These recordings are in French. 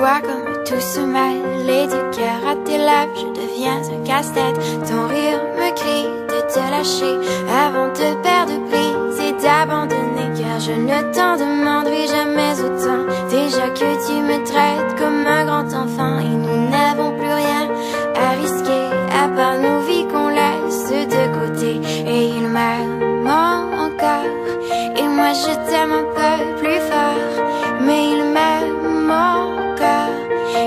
vois comme tout se mêle et du cœur à tes lèvres, je deviens un casse-tête. Ton rire me crie de te lâcher avant de perdre prise et d'abandonner, car je ne t'en demanderai jamais autant. Déjà que tu me traites comme un grand enfant et nous n'avons plus rien à risquer à part nos vies qu'on laisse de côté. Et il m'aime encore et moi je t'aime un peu plus fort, mais il m'aime encore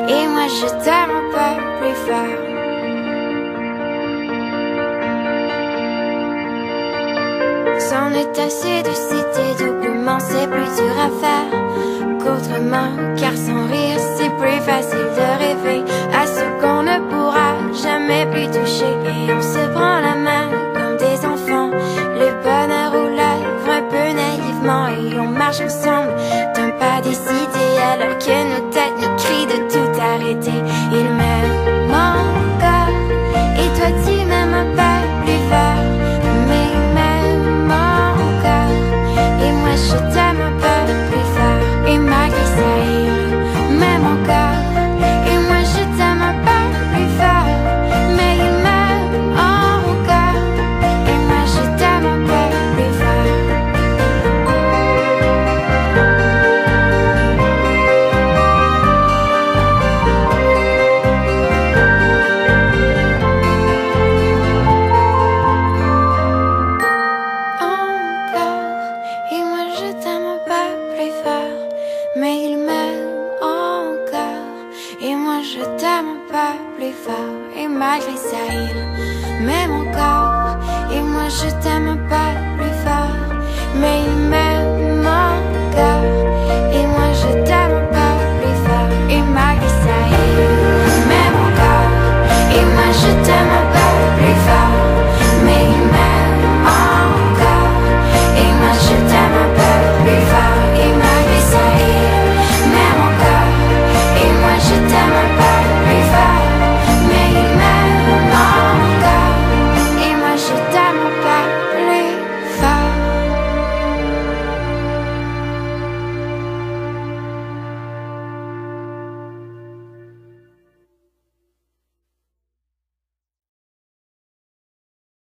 et moi je t'aime un peu plus fort. C'en est assez de citer doublement, c'est plus dur à faire qu'autrement, car sans rire c'est plus facile de rêver à ce qu'on ne pourra jamais plus toucher. Et on se prend la main comme des enfants, le bonheur aux lèvres un peu naïvement, et on marche ensemble d'un pas décidé alors que nos têtes nous crient de tout arrêter. Il m'aime encore et toi tu m'aimes un peu plus fort, mais il m'aime encore et moi je t'aime un peu plus fort. Et malgré ça il m'aime encore et moi je t'aime un peu plus fort, mais il m'aime encore et moi je t'aime un peu plus fort. Et moi je t'aime un peu plus fort, mais il m'aime encore et moi je t'aime un peu plus fort. Et malgré ça il m'aime encore et moi je t'aime un peu plus fort, mais il m'aime encore.